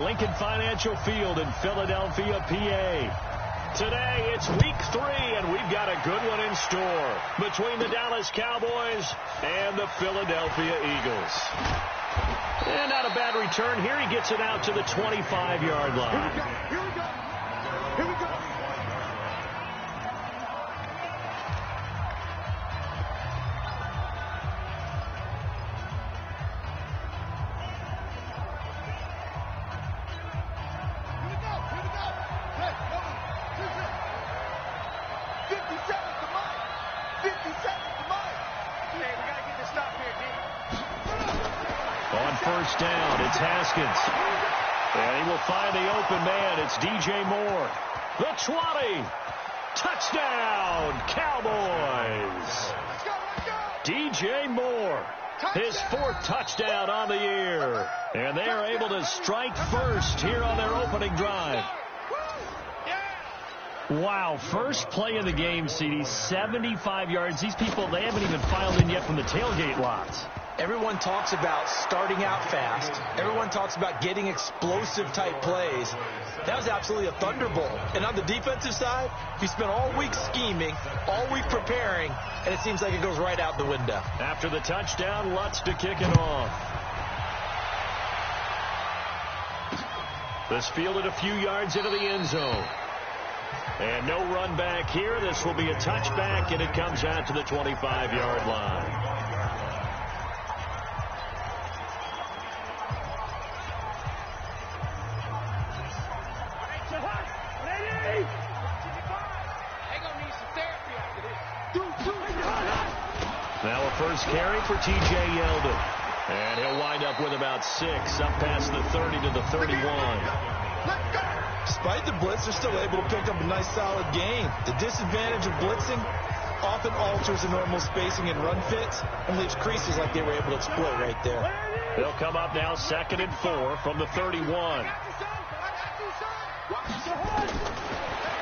Lincoln Financial Field in Philadelphia, PA. Today, it's week 3, and we've got a good one in store between the Dallas Cowboys and the Philadelphia Eagles. And not a bad return here. He gets it out to the 25-yard line. Here we go. Here we go. First down, it's Haskins. And he will find the open man. It's DJ Moore. The 20. Touchdown, Cowboys. DJ Moore, his 4th touchdown on the year. And they are able to strike first here on their opening drive. Wow, first play of the game, CD, 75 yards. These people, they haven't even filed in yet from the tailgate lots. Everyone talks about starting out fast. Everyone talks about getting explosive-type plays. That was absolutely a thunderbolt. And on the defensive side, we spent all week scheming, all week preparing, and it seems like it goes right out the window. After the touchdown, Lutz to kick it off. This fielded a few yards into the end zone. And no run back here. This will be a touchback, and it comes out to the 25-yard line. Now a first carry for T.J. Yeldon. And he'll wind up with about 6, up past the 30 to the 31. Despite the blitz, they're still able to pick up a nice solid gain. The disadvantage of blitzing often alters the normal spacing and run fits and leaves creases like they were able to exploit right there. They'll come up now 2nd and 4 from the 31.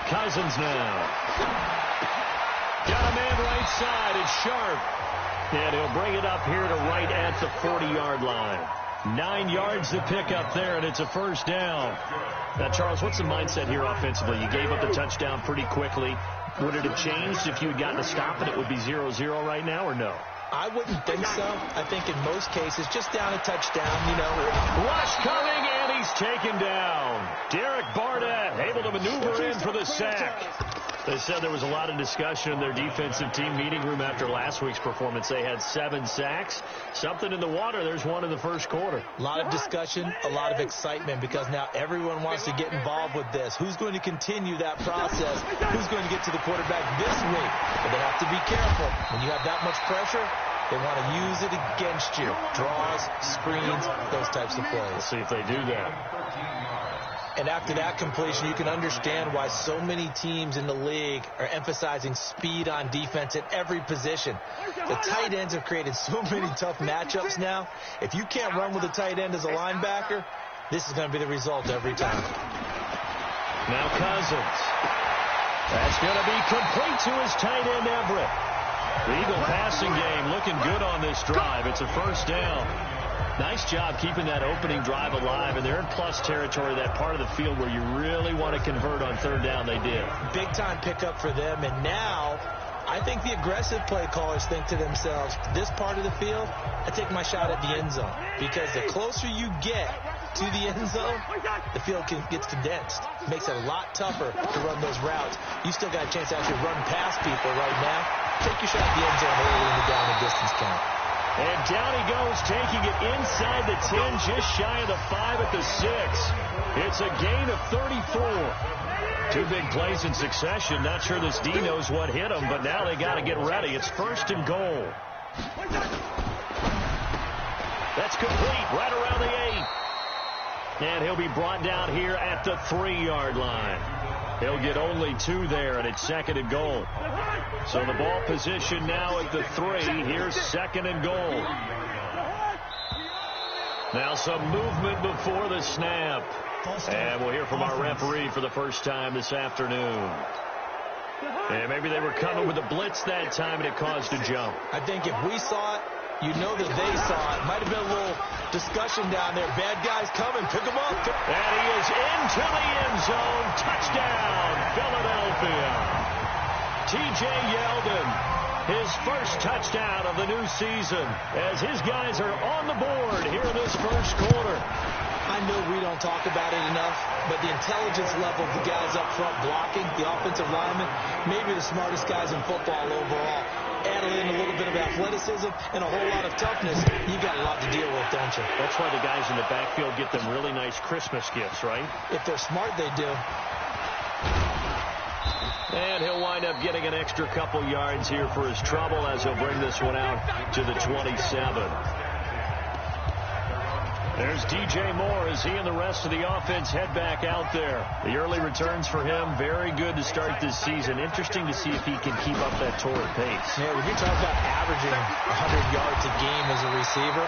Cousins now. Got a man right side. It's Sharp. And he'll bring it up here to right at the 40-yard line. 9 yards to pick up there, and it's a first down. Now, Charles, what's the mindset here offensively? You gave up the touchdown pretty quickly. Would it have changed if you had gotten a stop and it would be 0-0 right now, or no? I wouldn't think so. I think in most cases, just down a touchdown, you know. Rush coming, and he's taken down. Derek Barnett able to maneuver in for the sack. They said there was a lot of discussion in their defensive team meeting room after last week's performance. They had 7 sacks. Something in the water. There's one in the first quarter. A lot of discussion, a lot of excitement, because now everyone wants to get involved with this. Who's going to continue that process? Who's going to get to the quarterback this week? But they have to be careful. When you have that much pressure, they want to use it against you. Draws, screens, those types of plays. We'll see if they do that. And after that completion, you can understand why so many teams in the league are emphasizing speed on defense at every position. The tight ends have created so many tough matchups now. If you can't run with a tight end as a linebacker, this is going to be the result every time. Now Cousins. That's going to be complete to his tight end, Everett. The Eagle passing game looking good on this drive. It's a first down. Nice job keeping that opening drive alive, and they're in plus territory, that part of the field where you really want to convert on 3rd down. They did. Big-time pickup for them, and now I think the aggressive play callers think to themselves, this part of the field, I take my shot at the end zone, because the closer you get to the end zone, the field gets condensed. It makes it a lot tougher to run those routes. You still got a chance to actually run past people right now. Take your shot at the end zone early in the down and distance count. And down he goes, taking it inside the 10, just shy of the 5 at the 6. It's a gain of 34. 2 big plays in succession. Not sure this D knows what hit him, but now they got to get ready. It's 1st and goal. That's complete, right around the 8. And he'll be brought down here at the 3-yard line. He'll get only 2 there, and it's 2nd and goal. So the ball position now at the 3. Here's 2nd and goal. Now some movement before the snap. And we'll hear from our referee for the first time this afternoon. And maybe they were coming with a blitz that time, and it caused a jump. I think if we saw it, You know that they saw it. Might have been a little discussion down there. Bad guys coming. Pick them up. And he is into the end zone. Touchdown, Philadelphia. T.J. Yeldon, his first touchdown of the new season as his guys are on the board here in this first quarter. I know we don't talk about it enough, but the intelligence level of the guys up front blocking, the offensive linemen, maybe the smartest guys in football overall. Add in a little bit of athleticism and a whole lot of toughness, you got a lot to deal with, don't you? That's why the guys in the backfield get them really nice Christmas gifts, right? If they're smart, they do. And he'll wind up getting an extra couple yards here for his trouble as he'll bring this one out to the 27. There's DJ Moore as he and the rest of the offense head back out there. The early returns for him, very good to start this season. Interesting to see if he can keep up that torrid pace. Yeah, when you talk about averaging 100 yards a game as a receiver,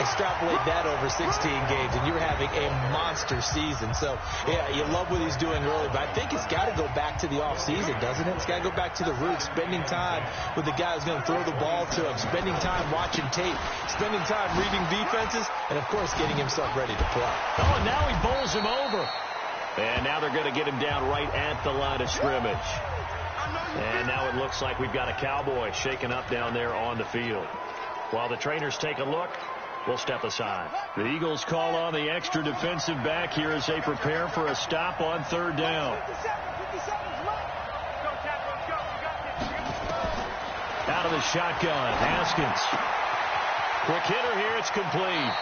extrapolate that over 16 games, and you're having a monster season. So, yeah, you love what he's doing early, but I think it's got to go back to the offseason, doesn't it? It's got to go back to the roots, spending time with the guy who's going to throw the ball to him, spending time watching tape, spending time reading defenses, and, of course, getting himself ready to play. Oh, and now he bowls him over. And now they're going to get him down right at the line of scrimmage. And now it looks like we've got a Cowboy shaken up down there on the field. While the trainers take a look, we'll step aside. The Eagles call on the extra defensive back here as they prepare for a stop on third down. Out of the shotgun, Haskins. Quick hitter here, it's complete.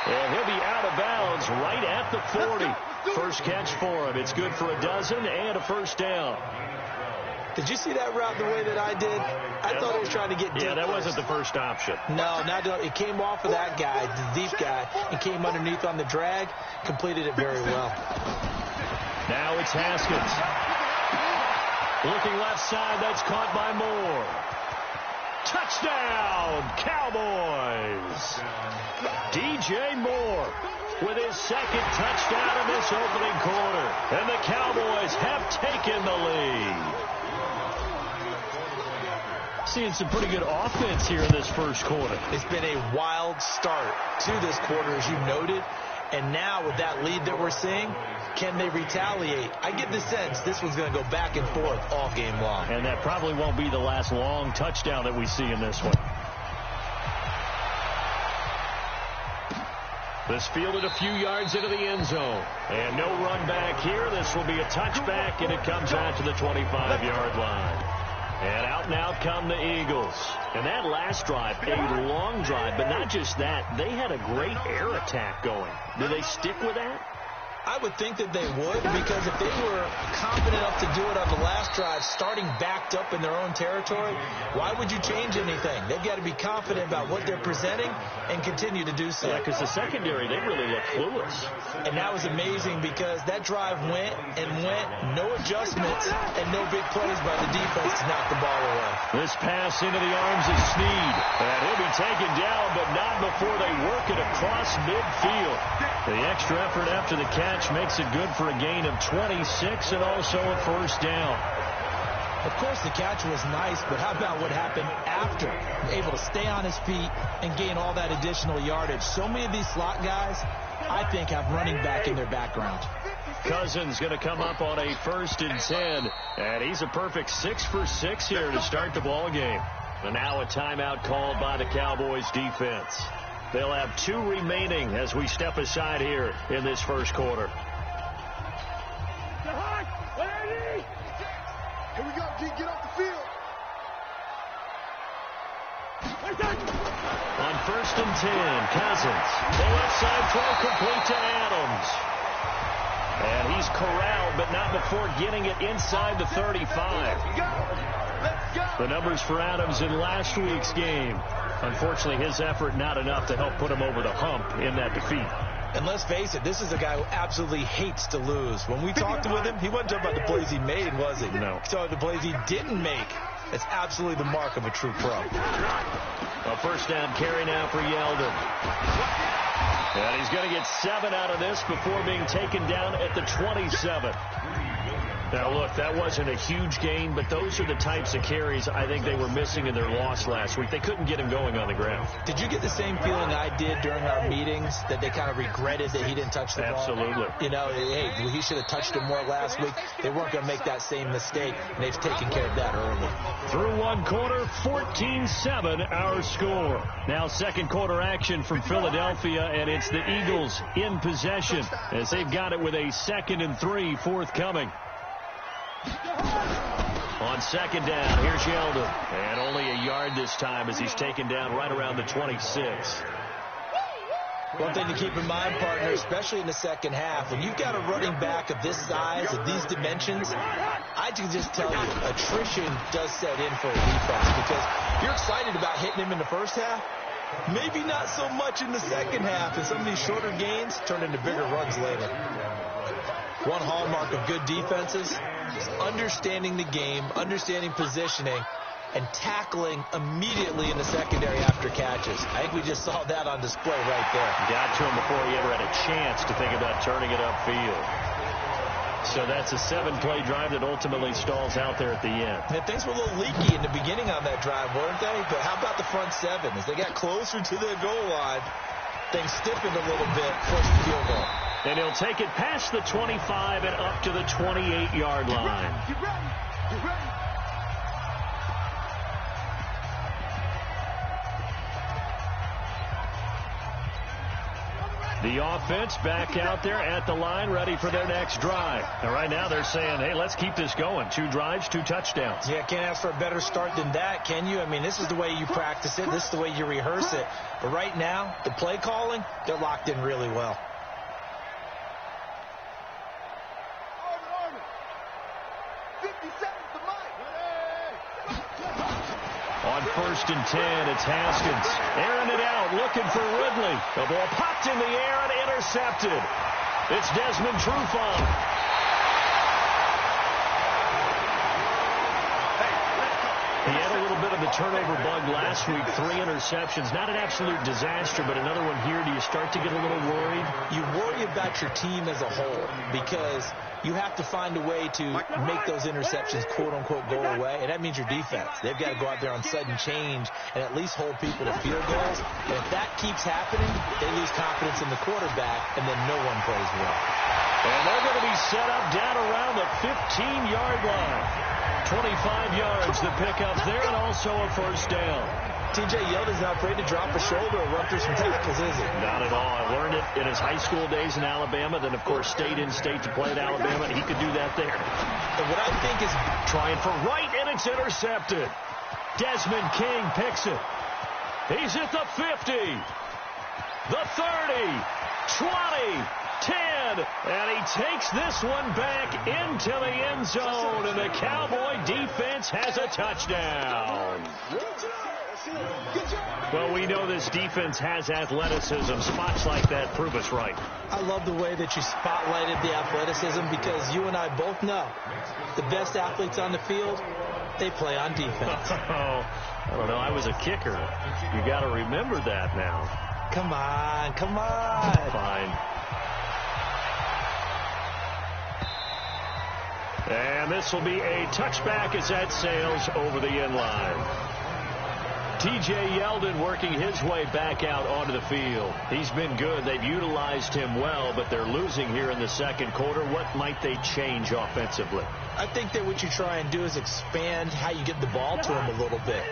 And he'll be out of bounds right at the 40. First catch for him. It's good for a dozen and a first down. Did you see that route the way that I did? I thought he was trying to get deep. Yeah, that wasn't the first option. No, it came off of that guy, the deep guy, and came underneath on the drag, completed it very well. Now it's Haskins. Looking left side, that's caught by Moore. Touchdown, Cowboys! DJ Moore with his second touchdown in this opening quarter. And the Cowboys have taken the lead. Seeing some pretty good offense here in this first quarter. It's been a wild start to this quarter, as you noted. And now with that lead that we're seeing, can they retaliate? I get the sense this one's going to go back and forth all game long. And that probably won't be the last long touchdown that we see in this one. This fielded a few yards into the end zone. And no run back here. This will be a touchback, and it comes out to the 25-yard line. And out come the Eagles. And that last drive, a long drive, but not just that. They had a great air attack going. Do they stick with that? I would think that they would, because if they were confident enough to do it on the last drive, starting backed up in their own territory, why would you change anything? They've got to be confident about what they're presenting and continue to do so. Yeah, because the secondary, they really look clueless. And that was amazing because that drive went and went, no adjustments, and no big plays by the defense to knock the ball away. This pass into the arms of Snead. And he'll be taken down, but not before they work it across midfield. The extra effort after the catch makes it good for a gain of 26 and also a first down. Of course, the catch was nice, but how about what happened after? Able to stay on his feet and gain all that additional yardage. So many of these slot guys, I think, have running back in their background. Cousins going to come up on a 1st and 10, and he's a perfect 6 for 6 here to start the ball game. And now a timeout called by the Cowboys defense. They'll have 2 remaining as we step aside here in this first quarter. Here we go, G. Get off the field. On 1st and 10, Cousins. The left side throw complete to Adams. And he's corralled, but not before getting it inside the 35. The numbers for Adams in last week's game. Unfortunately, his effort not enough to help put him over the hump in that defeat. And let's face it, this is a guy who absolutely hates to lose. When we talked with him, he wasn't talking about the plays he made, was he? No. He talked about the plays he didn't make. That's absolutely the mark of a true pro. A first down carry now for Yeldon. And he's going to get 7 out of this before being taken down at the 27. Now, look, that wasn't a huge gain, but those are the types of carries I think they were missing in their loss last week. They couldn't get him going on the ground. Did you get the same feeling I did during our meetings, that they kind of regretted that he didn't touch the ball? Absolutely. You know, hey, he should have touched it more last week. They weren't going to make that same mistake, and they've taken care of that early. Through one quarter, 14-7 our score. Now second quarter action from Philadelphia, and it's the Eagles in possession as they've got it with a 2nd and 3 forthcoming. On second down, here's Yeldon. And only a yard this time as he's taken down right around the 26. One thing to keep in mind, partner, especially in the second half, when you've got a running back of this size, of these dimensions, I can just tell you, attrition does set in for a defense, because you're excited about hitting him in the first half. Maybe not so much in the second half, and some of these shorter gains turn into bigger runs later. One hallmark of good defenses is understanding the game, understanding positioning, and tackling immediately in the secondary after catches. I think we just saw that on display right there. Got to him before he ever had a chance to think about turning it upfield. So that's a 7-play drive that ultimately stalls out there at the end. And things were a little leaky in the beginning on that drive, weren't they? But how about the front seven? As they got closer to the goal line, things stiffened a little bit, forced the field goal. And he'll take it past the 25 and up to the 28-yard line. Get ready. Get ready. The offense back out there at the line, ready for their next drive. And right now they're saying, hey, let's keep this going. 2 drives, 2 touchdowns. Yeah, can't ask for a better start than that, can you? I mean, this is the way you practice it. This is the way you rehearse it. But right now, the play calling, they're locked in really well. Order. 50 seconds to Mike. On 1st and 10, it's Haskins. Airing it out, looking for Ridley. The ball popped in the air and intercepted. It's Desmond Trufant. He had a little bit of the turnover bug last week, 3 interceptions. Not an absolute disaster, but another one here. Do you start to get a little worried? You worry about your team as a whole, because you have to find a way to make those interceptions, quote-unquote, go away, and that means your defense. They've got to go out there on sudden change and at least hold people to field goals. And if that keeps happening, they lose confidence in the quarterback, and then no one plays well. And they're going to be set up down around the 15-yard line. 25 yards the pickup there, and also a first down. T.J. Yeldon's not afraid to drop a shoulder or run through some tackles, is he? Not at all. I learned it in his high school days in Alabama, then, of course, stayed in state to play at Alabama, and he could do that there. And what I think is trying for right, and it's intercepted. Desmond King picks it. He's at the 50, the 30, 20, 10, and he takes this one back into the end zone, and the Cowboy defense has a touchdown. Well, we know this defense has athleticism. Spots like that prove us right. I love the way that you spotlighted the athleticism, because you and I both know the best athletes on the field, they play on defense. I don't know. I was a kicker. You got to remember that now. Come on, come on. Fine. And this will be a touchback as that sails over the end line. T.J. Yeldon working his way back out onto the field. He's been good. They've utilized him well, but they're losing here in the second quarter. What might they change offensively? I think that what you try and do is expand how you get the ball to him a little bit.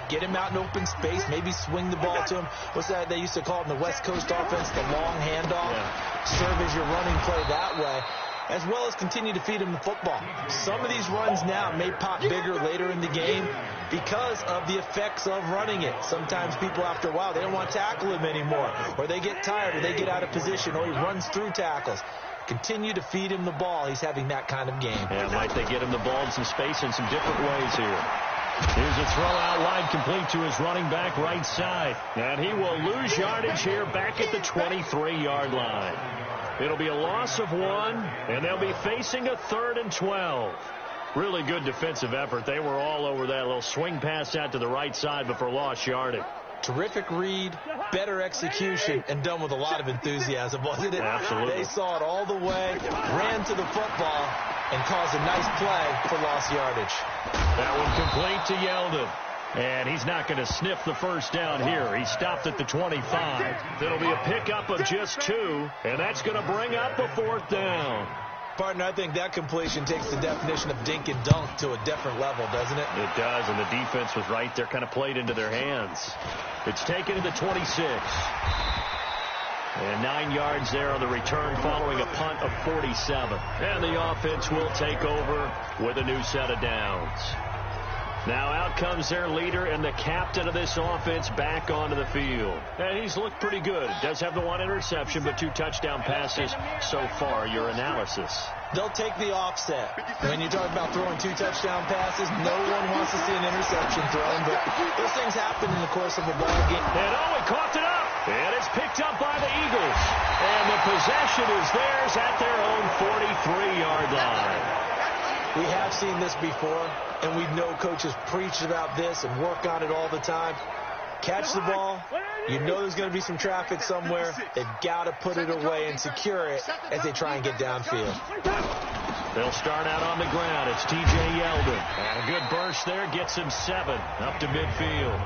Get him out in open space, maybe swing the ball to him. What's that they used to call it in the West Coast offense, the long handoff? Yeah. Serve as your running play that way, as well as continue to feed him the football. Some of these runs now may pop bigger later in the game because of the effects of running it. Sometimes people, after a while, they don't want to tackle him anymore, or they get tired, or they get out of position, or he runs through tackles. Continue to feed him the ball. He's having that kind of game. Yeah, might they get him the ball in some space in some different ways here. Here's a throw out wide, complete to his running back right side. And he will lose yardage here back at the 23-yard line. It'll be a loss of 1, and they'll be facing a 3rd and 12. Really good defensive effort. They were all over that little swing pass out to the right side, but for lost yardage. Terrific read, better execution, and done with a lot of enthusiasm, wasn't it? Absolutely. They saw it all the way, ran to the football, and calls a nice play for lost yardage. That one complete to Yeldon. And he's not going to sniff the first down here. He stopped at the 25. It'll be a pickup of just 2, and that's going to bring up a 4th down. Partner, I think that completion takes the definition of dink and dunk to a different level, doesn't it? It does, and the defense was right there, kind of played into their hands. It's taken to the 26. And 9 yards there on the return following a punt of 47. And the offense will take over with a new set of downs. Now out comes their leader and the captain of this offense back onto the field. And he's looked pretty good. Does have the 1 interception, but 2 touchdown passes so far. Your analysis. They'll take the offset. When you talk about throwing 2 touchdown passes, no one wants to see an interception thrown, but those things happen in the course of a ball game. And he caught it up. And it's picked up by the Eagles. And the possession is theirs at their own 43-yard line. We have seen this before, and we know coaches preach about this and work on it all the time. Catch the ball. You know there's going to be some traffic somewhere. They've got to put it away and secure it as they try and get downfield. They'll start out on the ground. It's T.J. Yeldon. And a good burst there gets him 7 up to midfield.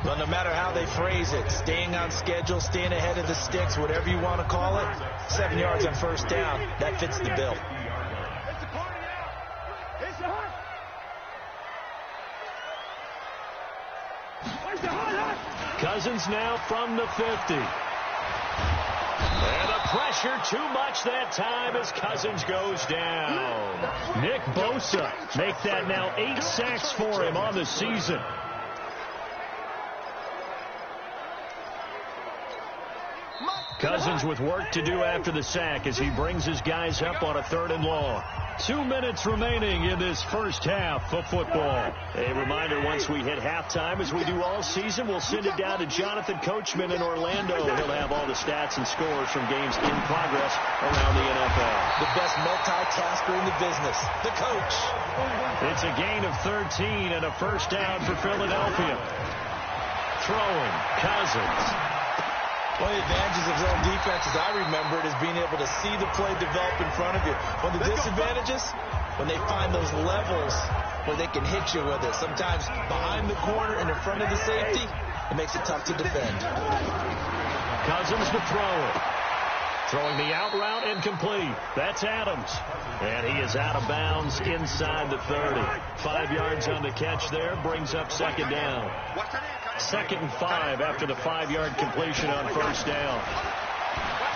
Well, no matter how they phrase it, staying on schedule, staying ahead of the sticks, whatever you want to call it, 7 yards on first down, that fits the bill. Cousins now from the 50. And the pressure too much that time as Cousins goes down. Nick Bosa make that now 8 sacks for him on the season. Cousins with work to do after the sack as he brings his guys up on a 3rd and long. 2 minutes remaining in this first half of football. A reminder, once we hit halftime, as we do all season, we'll send it down to Jonathan Coachman in Orlando. He'll have all the stats and scores from games in progress around the NFL. The best multitasker in the business, the coach. It's a gain of 13 and a first down for Philadelphia. Throwing, Cousins. One of the advantages of zone defense, as I remember it, is being able to see the play develop in front of you. One of the disadvantages, when they find those levels where they can hit you with it, sometimes behind the corner and in front of the safety, it makes it tough to defend. Cousins to throw it. Throwing the out route incomplete. That's Adams. And he is out of bounds inside the 30. 5 yards on the catch there. Brings up 2nd down. 2nd and 5 after the 5-yard completion on first down.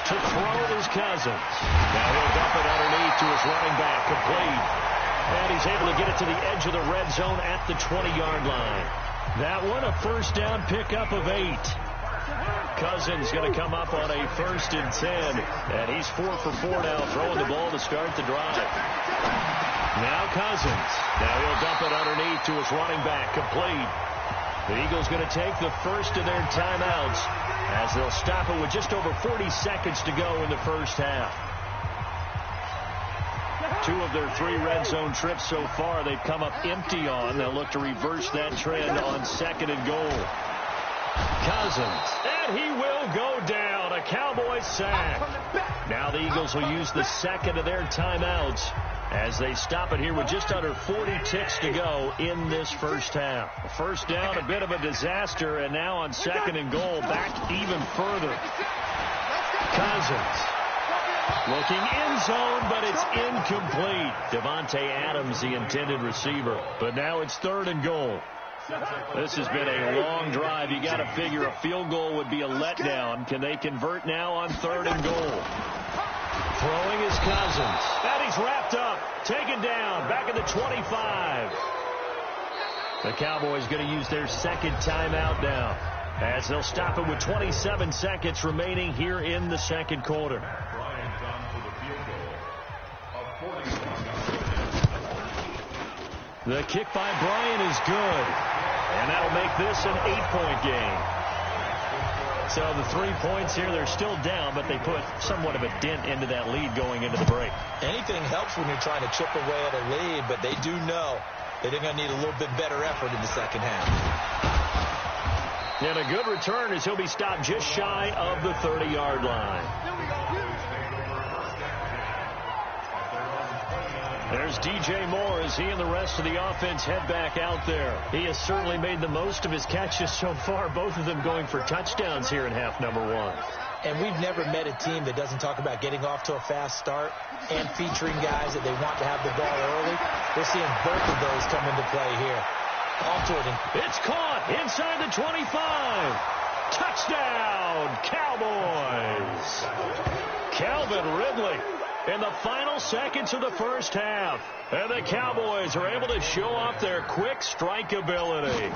To throw is Cousins. Now he'll dump it underneath to his running back. Complete. And he's able to get it to the edge of the red zone at the 20-yard line. That one a first down pickup of 8. Cousins going to come up on a 1st and 10. And he's 4 for 4 now, throwing the ball to start the drive. Now Cousins. Now he'll dump it underneath to his running back. Complete. The Eagles going to take the first of their timeouts as they'll stop it with just over 40 seconds to go in the first half. 2 of their 3 red zone trips so far they've come up empty on. They'll look to reverse that trend on 2nd and goal. Cousins, and he will go down. A Cowboys sack. Now the Eagles will use the 2nd of their timeouts as they stop it here with just under 40 ticks to go in this first half. First down, a bit of a disaster, and now on 2nd and goal, back even further. Cousins looking in zone, but it's incomplete. Davante Adams, the intended receiver. But now it's 3rd and goal. This has been a long drive. You got to figure a field goal would be a letdown. Can they convert now on 3rd and goal? Throwing is Cousins. And he's wrapped up. Taken down. Back at the 25. The Cowboys going to use their 2nd timeout now as they'll stop it with 27 seconds remaining here in the 2nd quarter. The kick by Bryant is good. And that'll make this an 8-point game. So the 3 points here, they're still down, but they put somewhat of a dent into that lead going into the break. Anything helps when you're trying to chip away at a lead, but they do know that they're going to need a little bit better effort in the second half. And a good return as he'll be stopped just shy of the 30-yard line. There's DJ Moore as he and the rest of the offense head back out there. He has certainly made the most of his catches so far, both of them going for touchdowns here in half number one. And we've never met a team that doesn't talk about getting off to a fast start and featuring guys that they want to have the ball early. We're seeing both of those come into play here. Off toward him. It's caught inside the 25. Touchdown, Cowboys. Calvin Ridley in the final seconds of the first half. And the Cowboys are able to show off their quick strike ability.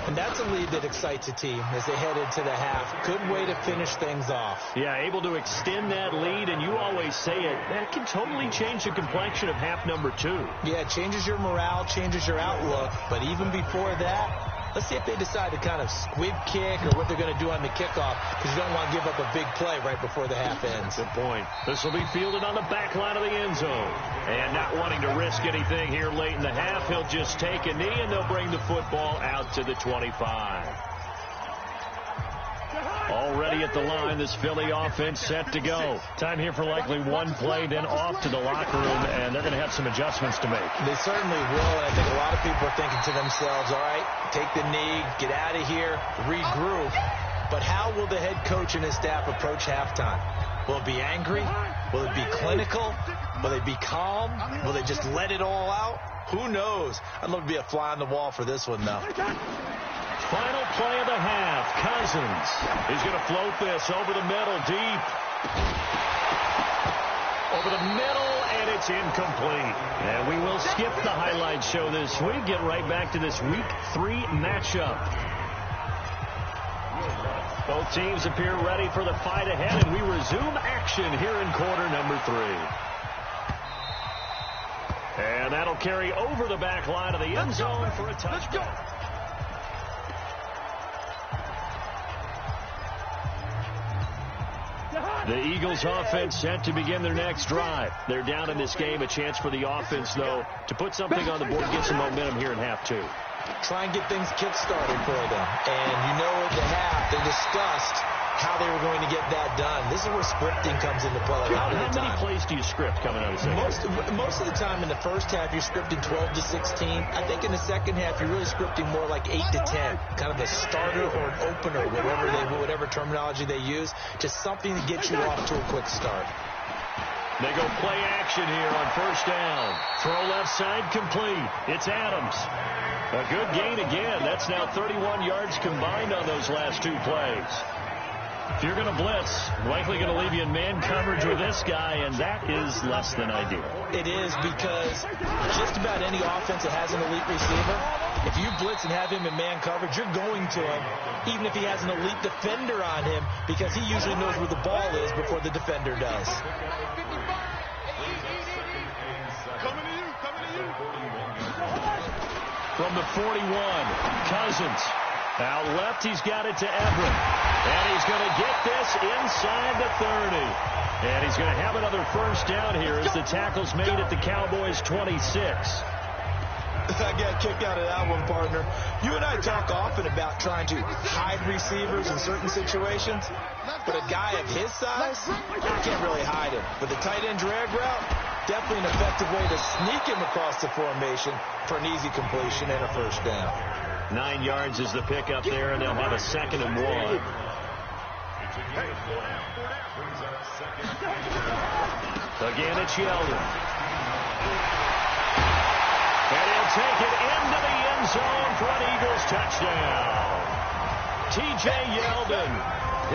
And that's a lead that excites a team as they head into the half. Good way to finish things off. Yeah, able to extend that lead, and you always say it, that can totally change the complexion of half number two. Yeah, it changes your morale, changes your outlook. But even before that, let's see if they decide to kind of squib kick or what they're going to do on the kickoff, because you don't want to give up a big play right before the half ends. Good point. This will be fielded on the back line of the end zone. And not wanting to risk anything here late in the half, he'll just take a knee, and they'll bring the football out to the 25. Already at the line, this Philly offense set to go. Time here for likely one play, then off to the locker room, and they're going to have some adjustments to make. They certainly will, and I think a lot of people are thinking to themselves, all right, take the knee, get out of here, regroup. But how will the head coach and his staff approach halftime? Will it be angry? Will it be clinical? Will they be calm? Will they just let it all out? Who knows? I'd love to be a fly on the wall for this one, though. Final play of the half. Cousins is going to float this over the middle, deep. Over the middle, and it's incomplete. And we will skip the highlight show this week. Get right back to this Week 3 matchup. Both teams appear ready for the fight ahead, and we resume action here in quarter number 3. And that'll carry over the back line of the end zone for a touchdown. The Eagles offense set to begin their next drive. They're down in this game. A chance for the offense, though, to put something on the board, get some momentum here in half 2. Try and get things kick-started for them. And you know at the half, they discussed how they were going to get that done. This is where scripting comes into play. How many plays do you script coming out of the second? Most of the time in the first half, you're scripting 12 to 16. I think in the second half, you're really scripting more like 8 to 10. Kind of a starter or an opener, whatever terminology they use. Just something to get you off to a quick start. They go play action here on first down. Throw left side complete. It's Adams. A good gain again. That's now 31 yards combined on those last 2 plays. If you're going to blitz, likely going to leave you in man coverage with this guy, and that is less than ideal. It is, because just about any offense that has an elite receiver, if you blitz and have him in man coverage, you're going to him, even if he has an elite defender on him, because he usually knows where the ball is before the defender does. From the 41, Cousins. Out left, he's got it to Everett. And he's going to get this inside the 30. And he's going to have another first down here as the tackle's made at the Cowboys' 26. I got kicked out of that one, partner. You and I talk often about trying to hide receivers in certain situations. But a guy of his size, you can't really hide him. With the tight end drag route, definitely an effective way to sneak him across the formation for an easy completion and a first down. 9 yards is the pickup there, and they'll have a 2nd and 1. Again, it's Yeldon. And he'll take it into the end zone for an Eagles touchdown. T.J. Yeldon,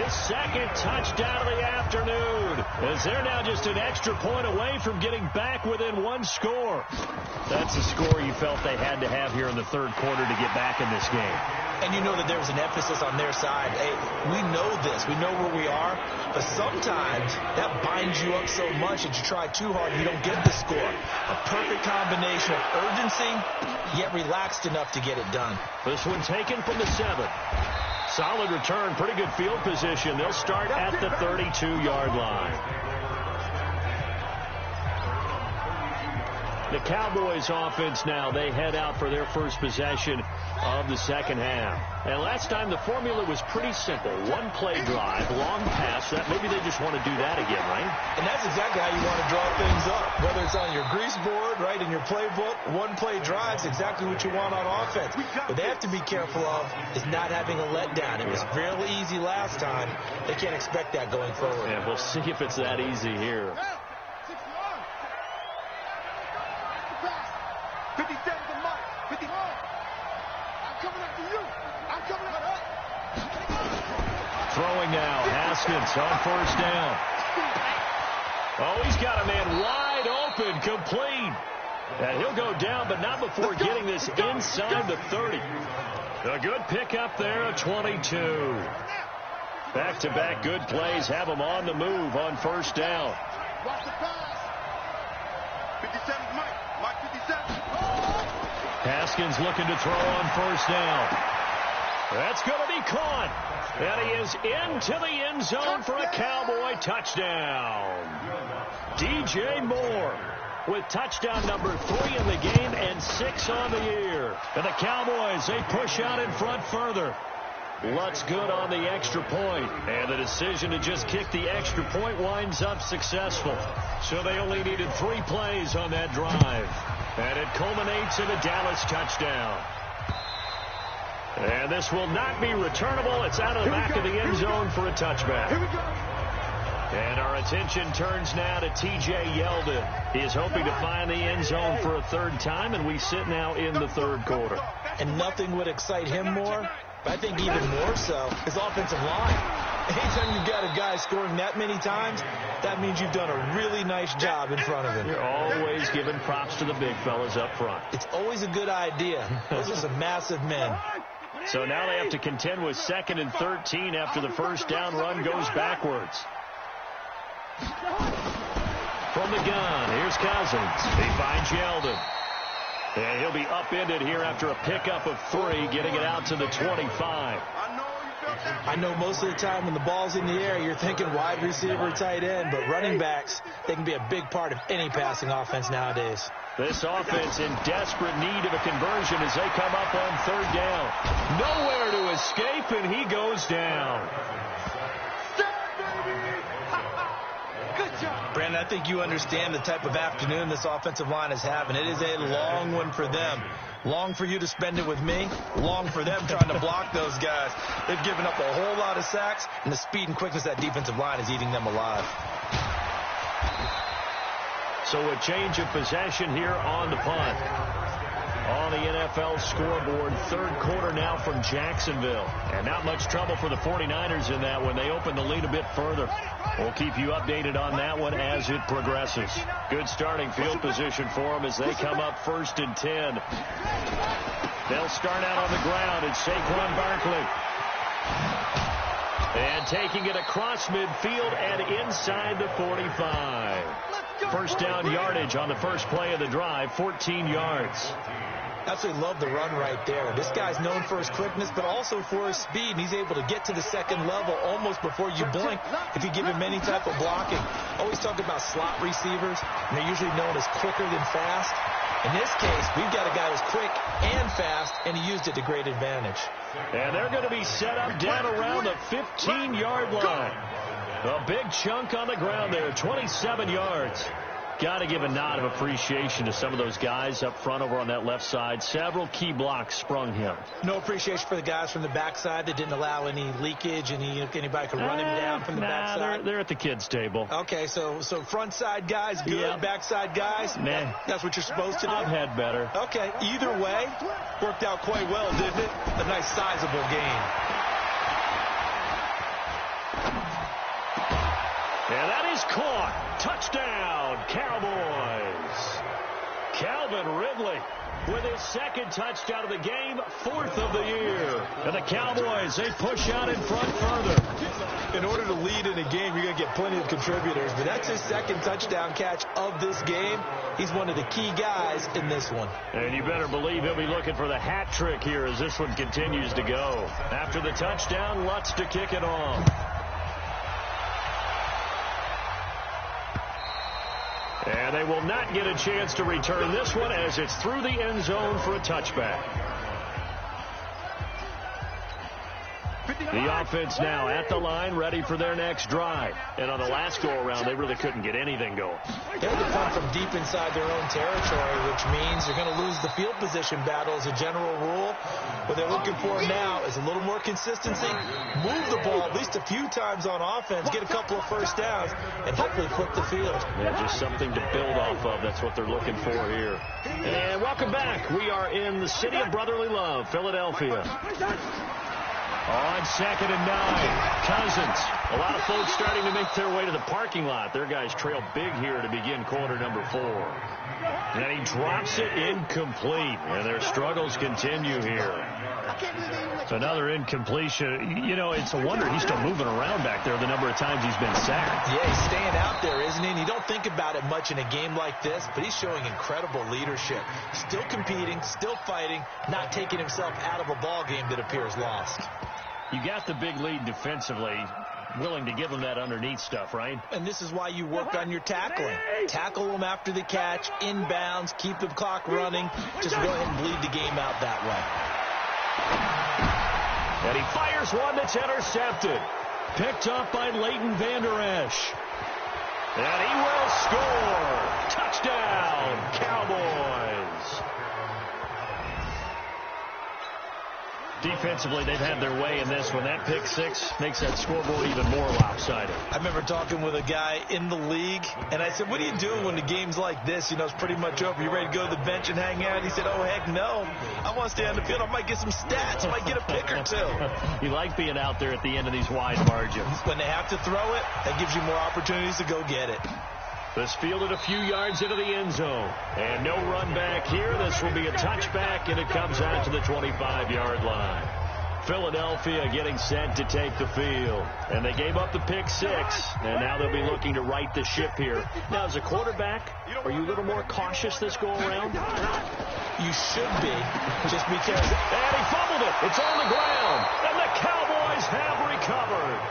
his 2nd touchdown of the afternoon, as they're now just an extra point away from getting back within 1 score. That's a score you felt they had to have here in the 3rd quarter to get back in this game. And you know that there was an emphasis on their side. Hey, we know this. We know where we are. But sometimes that binds you up so much that you try too hard and you don't get the score. A perfect combination of urgency, yet relaxed enough to get it done. This one taken from the 7. Solid return, pretty good field position. They'll start at the 32-yard line. The Cowboys offense now, they head out for their first possession of the second half. And last time the formula was pretty simple. One play drive, long pass. Maybe they just want to do that again, right? And that's exactly how you want to draw things up. Whether it's on your grease board, right, in your playbook, one play drive is exactly what you want on offense. What they have to be careful of is not having a letdown. It was fairly easy last time. They can't expect that going forward. Yeah, we'll see if it's that easy here. 50 seconds to Mike. 50. I'm coming after you. I'm coming after you. Throwing now. Haskins on first down. Oh, he's got a man wide open, complete. And he'll go down, but not before getting this inside the 30. A good pickup there, a 22. Back-to-back good plays have him on the move on first down. Watch the pass. 57 Mike. Mike 57. Haskins looking to throw on first down. That's going to be caught. And he is into the end zone for a Cowboy touchdown. DJ Moore with touchdown number 3 in the game and 6 on the year. And the Cowboys, they push out in front further. Lutz good on the extra point, and the decision to just kick the extra point winds up successful. So they only needed 3 plays on that drive, and it culminates in a Dallas touchdown. And this will not be returnable. It's out of the back of the end zone for a touchback. Here we go. And our attention turns now to T.J. Yeldon. He is hoping to find the end zone for a third time, and we sit now in the third quarter. And nothing would excite him more, but I think even more so, his offensive line. Anytime you've got a guy scoring that many times, that means you've done a really nice job in front of him. You're always giving props to the big fellas up front. It's always a good idea. Those are some massive men. So now they have to contend with 2nd and 13 after the first down run goes backwards. From the gun, here's Cousins. He finds Yeldon. And he'll be upended here after a pickup of 3, getting it out to the 25. I know most of the time when the ball's in the air, you're thinking wide receiver, tight end, but running backs, they can be a big part of any passing offense nowadays. This offense in desperate need of a conversion as they come up on third down. Nowhere to escape, and he goes down. Brandon, I think you understand the type of afternoon this offensive line is having. It is a long one for them. Long for you to spend it with me. Long for them trying to block those guys. They've given up a whole lot of sacks, and the speed and quickness of that defensive line is eating them alive. So a change of possession here on the punt. On the NFL scoreboard, third quarter now from Jacksonville. And not much trouble for the 49ers in that one. They open the lead a bit further. We'll keep you updated on that one as it progresses. Good starting field position for them as they come up 1st and 10. They'll start out on the ground. It's Saquon Barkley. And taking it across midfield and inside the 45. First down yardage on the first play of the drive, 14 yards. Absolutely love the run right there. This guy's known for his quickness, but also for his speed, and he's able to get to the second level almost before you blink if you give him any type of blocking. Always talk about slot receivers, and they're usually known as quicker than fast. In this case, we've got a guy who's quick and fast, and he used it to great advantage. And they're going to be set up down around the 15-yard line. A big chunk on the ground there, 27 yards. Got to give a nod of appreciation to some of those guys up front over on that left side. Several key blocks sprung him. No appreciation for the guys from the backside that didn't allow any leakage, and anybody could run him down from the backside. They're at the kids' table. Okay, so front side guys good, yep. Backside guys, nah. That's what you're supposed to do? I've had better. Okay, either way, worked out quite well, didn't it? A nice sizable game. And that is caught. Touchdown, Cowboys. Calvin Ridley with his second touchdown of the game, 4th of the year. And the Cowboys, they push out in front further. In order to lead in a game, you're going to get plenty of contributors. But that's his second touchdown catch of this game. He's one of the key guys in this one. And you better believe he'll be looking for the hat trick here as this one continues to go. After the touchdown, Lutz to kick it off. And they will not get a chance to return this one as it's through the end zone for a touchback. The offense now at the line, ready for their next drive. And on the last go-around, they really couldn't get anything going. They had to come from deep inside their own territory, which means you're going to lose the field position battle as a general rule. What they're looking for now is a little more consistency, move the ball at least a few times on offense, get a couple of first downs, and hopefully flip the field. Yeah, just something to build off of. That's what they're looking for here. And welcome back. We are in the city of brotherly love, Philadelphia. On 2nd and 9, Cousins. A lot of folks starting to make their way to the parking lot. Their guys trail big here to begin quarter number 4. And he drops it incomplete. And their struggles continue here. Another incompletion. You know, it's a wonder he's still moving around back there the number of times he's been sacked. Yeah, he's staying out there, isn't he? And you don't think about it much in a game like this, but he's showing incredible leadership. Still competing, still fighting, not taking himself out of a ball game that appears lost. You got the big lead defensively, willing to give them that underneath stuff, right? And this is why you work on your tackling. Tackle them after the catch, inbounds, keep the clock running. Just go ahead and bleed the game out that way. And he fires one that's intercepted. Picked up by Leighton Vander Esch. And he will score. Touchdown, Cowboys. Defensively, they've had their way in this one. That pick six makes that scoreboard even more lopsided. I remember talking with a guy in the league, and I said, what are you doing when the game's like this? You know, it's pretty much over. You ready to go to the bench and hang out? He said, oh, heck no. I want to stay on the field. I might get some stats. I might get a pick or two. You like being out there at the end of these wide margins. When they have to throw it, that gives you more opportunities to go get it. This fielded a few yards into the end zone. And no run back here. This will be a touchback, and it comes out to the 25-yard line. Philadelphia getting set to take the field. And they gave up the pick six, and now they'll be looking to right the ship here. Now, as a quarterback, are you a little more cautious this go-around? You should be, just because. And he fumbled it. It's on the ground. And the Cowboys have recovered.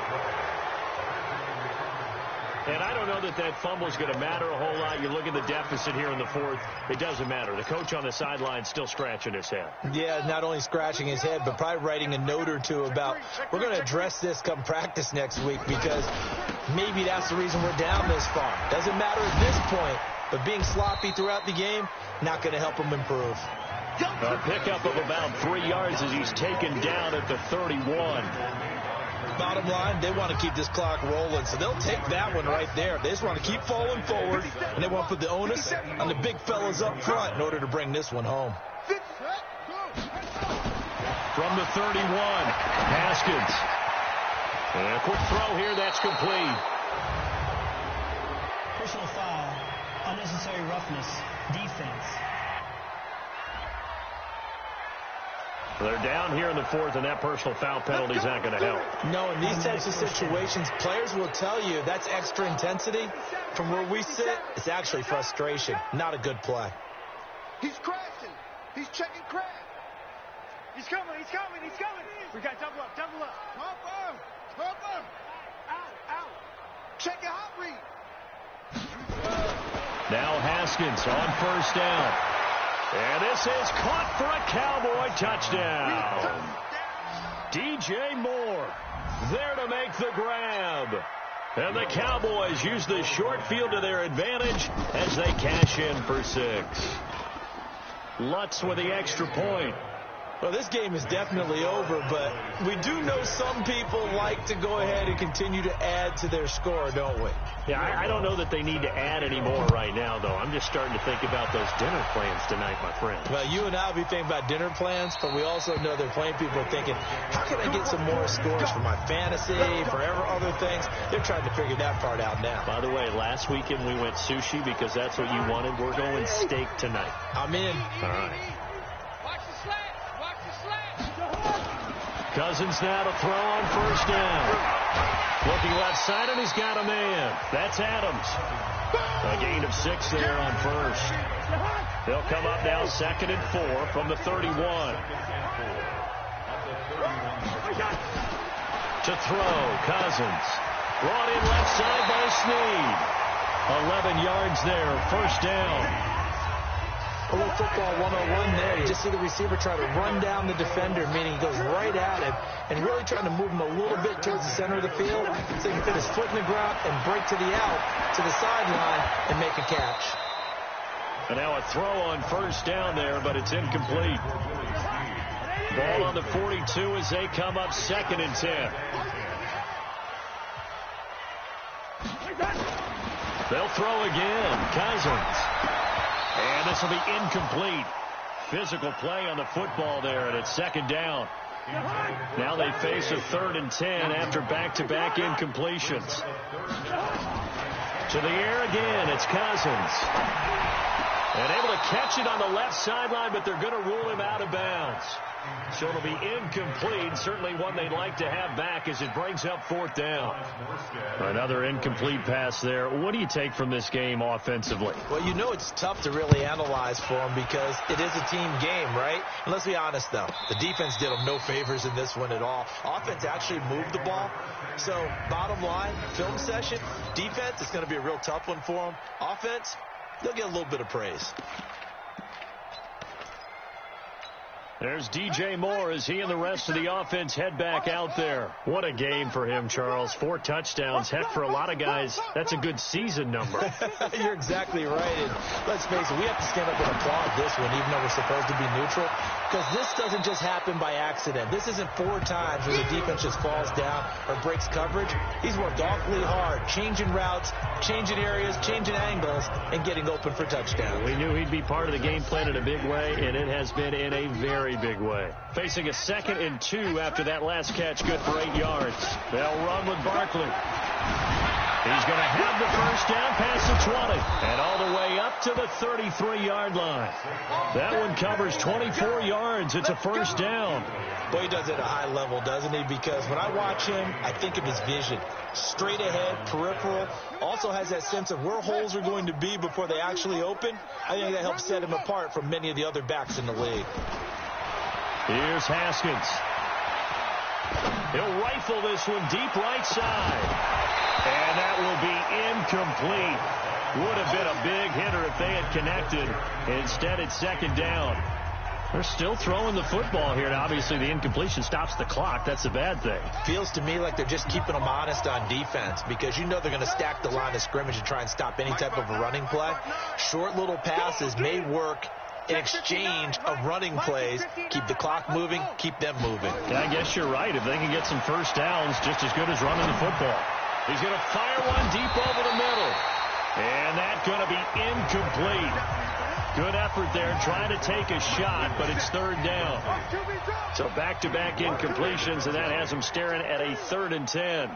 And I don't know that that fumble is going to matter a whole lot. You look at the deficit here in the fourth. It doesn't matter. The coach on the sideline still scratching his head. Yeah, not only scratching his head, but probably writing a note or two about, we're going to address this come practice next week because maybe that's the reason we're down this far. Doesn't matter at this point, but being sloppy throughout the game, not going to help him improve. A pickup of about 3 yards as he's taken down at the 31. Bottom line, they want to keep this clock rolling, so they'll take that one right there. They just want to keep falling forward, and they want to put the onus on the big fellas up front in order to bring this one home. From the 31, Haskins. And a quick throw here, that's complete. Personal foul, unnecessary roughness, defense. They're down here in the fourth, and that personal foul penalty is not going to help. No, in these types of situations, players will tell you that's extra intensity. From where we sit, it's actually frustration, not a good play. He's crashing. He's checking crash. He's coming. He's coming. He's coming. We got double up. Double up. Pump him. Out. Check your hot read. Now Haskins on first down. And this is caught for a Cowboy touchdown. DJ Moore there to make the grab. And the Cowboys use the short field to their advantage as they cash in for 6. Lutz with the extra point. Well, this game is definitely over, but we do know some people like to go ahead and continue to add to their score, don't we? Yeah, I don't know that they need to add any more right now, though. I'm just starting to think about those dinner plans tonight, my friend. Well, you and I will be thinking about dinner plans, but we also know they're playing people are thinking, how can I get some more scores for my fantasy, for other things? They're trying to figure that part out now. By the way, last weekend we went sushi because that's what you wanted. We're going steak tonight. I'm in. All right. Cousins now to throw on first down. Looking left side, and he's got a man. That's Adams. A gain of 6 there on first. They'll come up now 2nd and 4 from the 31. To throw, Cousins. Brought in left side by Snead. 11 yards there, first down. A little football 101 there. You just see the receiver try to run down the defender, meaning he goes right at him and really trying to move him a little bit towards the center of the field so he can put his foot in the ground and break to the out, to the sideline, and make a catch. And now a throw on first down there, but it's incomplete. Ball on the 42 as they come up 2nd and 10. They'll throw again. Cousins. And this will be incomplete. Physical play on the football there, and it's 2nd down. Now they face a 3rd and 10 after back-to-back incompletions. To the air again, it's Cousins. And able to catch it on the left sideline, but they're going to rule him out of bounds. So it'll be incomplete. Certainly one they'd like to have back as it brings up 4th down. Another incomplete pass there. What do you take from this game offensively? Well, you know it's tough to really analyze for them because it is a team game, right? And let's be honest, though. The defense did them no favors in this one at all. Offense actually moved the ball. So, bottom line, film session, defense, it's going to be a real tough one for them. Offense, they'll get a little bit of praise. There's DJ Moore as he and the rest of the offense head back out there. What a game for him, Charles. 4 touchdowns. Heck, for a lot of guys, that's a good season number. You're exactly right. And let's face it, we have to stand up and applaud this one, even though we're supposed to be neutral, because this doesn't just happen by accident. This isn't 4 times where the defense just falls down or breaks coverage. He's worked awfully hard, changing routes, changing areas, changing angles, and getting open for touchdowns. We knew he'd be part of the game plan in a big way, and it has been in a very big way. Facing a 2nd and 2 after that last catch, good for 8 yards. They'll run with Barkley. He's going to have the first down past the 20 and all the way up to the 33-yard line. That one covers 24 yards. It's a first down. Boy, he does it at a high level, doesn't he? Because when I watch him, I think of his vision. Straight ahead, peripheral. Also has that sense of where holes are going to be before they actually open. I think that helps set him apart from many of the other backs in the league. Here's Haskins. He'll rifle this one deep right side. And that will be incomplete. Would have been a big hitter if they had connected. Instead, it's 2nd down. They're still throwing the football here. Now, obviously, the incompletion stops the clock. That's a bad thing. Feels to me like they're just keeping them honest on defense because you know they're going to stack the line of scrimmage and try and stop any type of a running play. Short little passes may work in exchange of running plays. Keep the clock moving, keep them moving. Yeah, I guess you're right. If they can get some first downs, just as good as running the football. He's going to fire one deep over the middle. And that's going to be incomplete. Good effort there, trying to take a shot, but it's 3rd down. So back-to-back incompletions, and that has them staring at a 3rd and 10.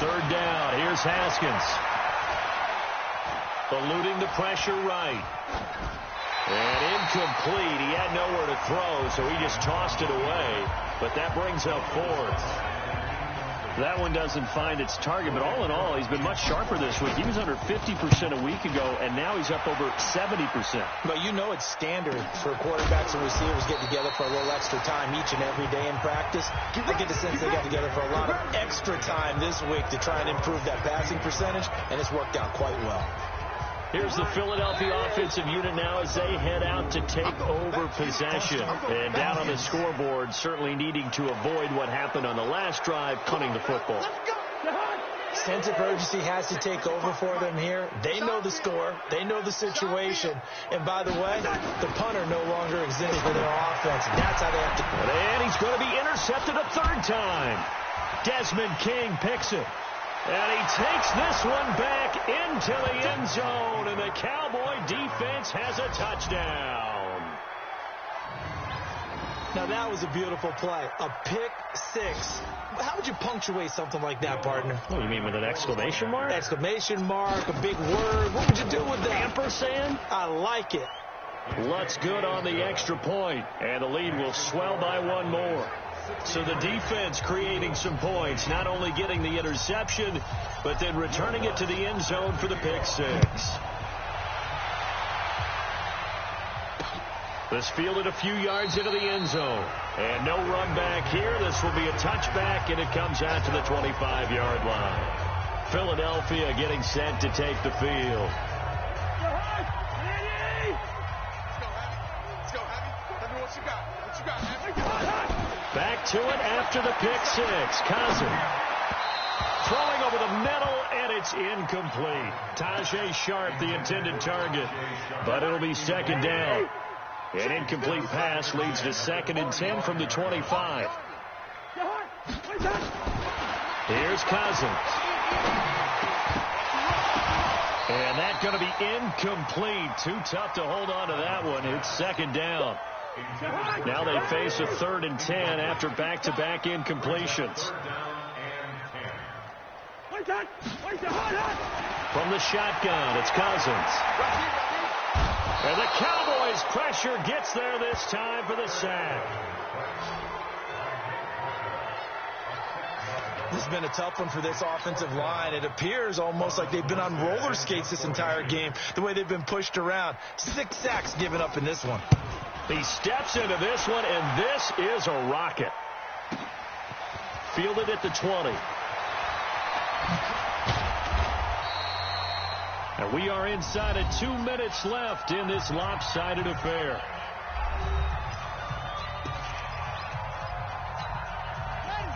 3rd down. Here's Haskins. Eluding the pressure right. And incomplete. He had nowhere to throw, so he just tossed it away. But that brings up 4th. That one doesn't find its target, but all in all, he's been much sharper this week. He was under 50% a week ago, and now he's up over 70%. But you know it's standard for quarterbacks and receivers getting together for a little extra time each and every day in practice. I get the sense they got together for a lot of extra time this week to try and improve that passing percentage, and it's worked out quite well. Here's the Philadelphia offensive unit now as they head out to take over possession. And down on the scoreboard, certainly needing to avoid what happened on the last drive, punting the football. Sense of urgency has to take over for them here. They know the score. They know the situation. And by the way, the punter no longer exists for their offense. That's how they have to play. And he's going to be intercepted a 3rd time. Desmond King picks it. And he takes this one back into the end zone, and the Cowboy defense has a touchdown. Now, that was a beautiful play. A pick 6. How would you punctuate something like that, partner? What do you mean, with an exclamation mark? Exclamation mark, a big word. What would you do with that? Ampersand? I like it. Lutz good on the extra point, and the lead will swell by 1 more. So the defense creating some points, not only getting the interception, but then returning it to the end zone for the pick 6. This fielded a few yards into the end zone. And no run back here. This will be a touchback, and it comes out to the 25-yard line. Philadelphia getting set to take the field. What you got? What you got, man? Back to it after the pick six. Cousins throwing over the middle, and it's incomplete. Tajay Sharp, the intended target, but it'll be second down. An incomplete pass leads to 2nd and 10 from the 25. Here's Cousins. And that's going to be incomplete. Too tough to hold on to that one. It's second down. Now they face a 3rd and 10 after back-to-back incompletions. From the shotgun, it's Cousins. And the Cowboys' pressure gets there this time for the sack. This has been a tough one for this offensive line. It appears almost like they've been on roller skates this entire game, the way they've been pushed around. 6 sacks given up in this one. He steps into this one, and this is a rocket. Fielded at the 20. And we are inside of 2 minutes left in this lopsided affair.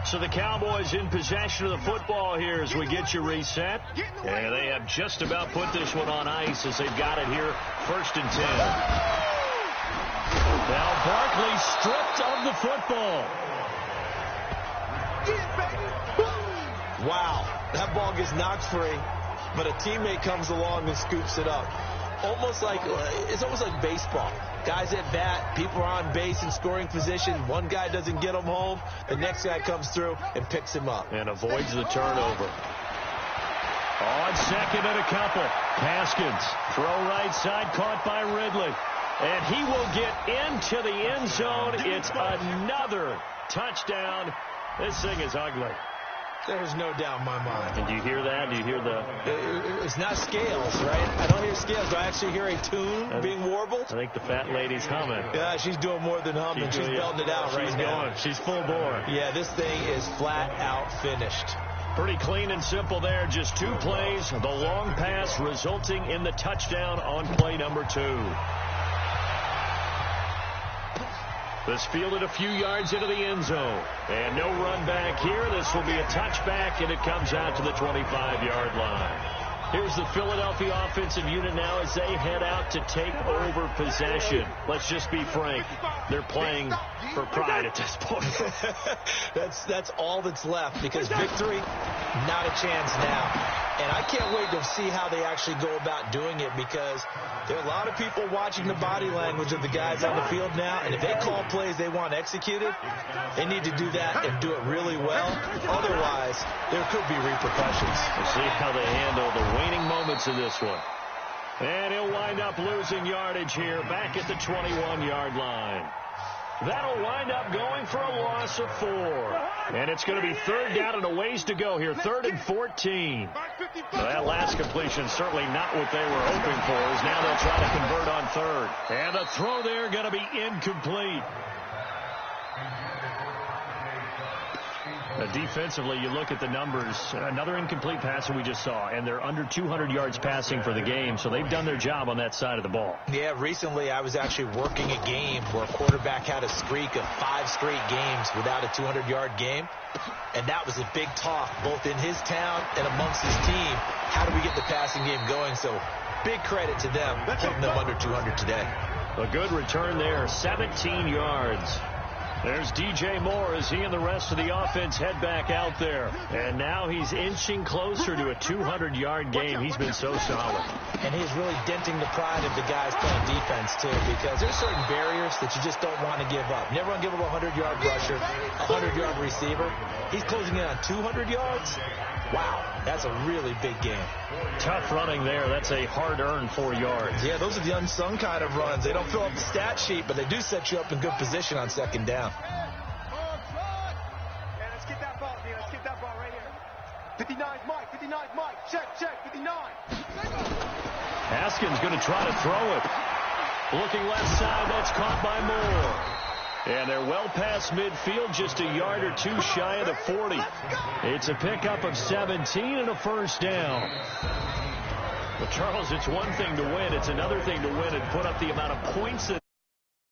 So the Cowboys in possession of the football here as we get you reset. And they have just about put this one on ice as they've got it here, 1st and 10. Now Barkley stripped of the football. Wow, that ball gets knocked free, but a teammate comes along and scoops it up. It's almost like baseball. Guys at bat, people are on base in scoring position. One guy doesn't get him home. The next guy comes through and picks him up. And avoids the turnover. On 2nd and a couple. Haskins, throw right side, caught by Ridley. And he will get into the end zone. It's another touchdown. This thing is ugly. There's no doubt in my mind. And do you hear that? Do you hear the... It's not scales, right? I don't hear scales. Do I actually hear a tune being warbled? I think the fat lady's humming. Yeah, she's doing more than humming. She's belting it out right now. She's full bore. Yeah, this thing is flat out finished. Pretty clean and simple there. Just 2 plays. The long pass resulting in the touchdown on play number 2. This fielded a few yards into the end zone. And no run back here. This will be a touchback, and it comes out to the 25-yard line. Here's the Philadelphia offensive unit now as they head out to take over possession. Let's just be frank. They're playing for pride at this point. That's all that's left, because victory, not a chance now. And I can't wait to see how they actually go about doing it, because there are a lot of people watching the body language of the guys on the field now, and if they call plays they want executed, they need to do that and do it really well. Otherwise, there could be repercussions. We'll see how they handle the waning moments of this one. And he'll wind up losing yardage here back at the 21-yard line. That'll wind up going for a loss of 4. And it's going to be 3rd down and a ways to go here. 3rd and 14. Well, that last completion certainly not what they were hoping for, as now they'll try to convert on 3rd. And the throw there going to be incomplete. Defensively, you look at the numbers. Another incomplete pass that we just saw, and they're under 200 yards passing for the game, so they've done their job on that side of the ball. Yeah, recently I was actually working a game where a quarterback had a streak of 5 straight games without a 200-yard game, and that was a big talk both in his town and amongst his team. How do we get the passing game going? So big credit to them, keeping them under 200 today. A good return there, 17 yards. There's DJ Moore as he and the rest of the offense head back out there. And now he's inching closer to a 200-yard game. He's been so solid. And he's really denting the pride of the guys playing defense, too, because there's certain barriers that you just don't want to give up. Never want to give up a 100-yard rusher, a 100-yard receiver. He's closing in on 200 yards. Wow, that's a really big game. Tough running there. That's a hard-earned 4 yards. Yeah, those are the unsung kind of runs. They don't fill up the stat sheet, but they do set you up in good position on 2nd down. Yeah, let's get that ball, Let's get that ball right here. 59's Mike. 59's Mike. Check. 59. Haskins going to try to throw it. Looking left side. That's caught by Moore. And they're well past midfield, just a yard or 2 shy of the 40. It's a pickup of 17 and a 1st down. Well, Charles, it's one thing to win. It's another thing to win and put up the amount of points that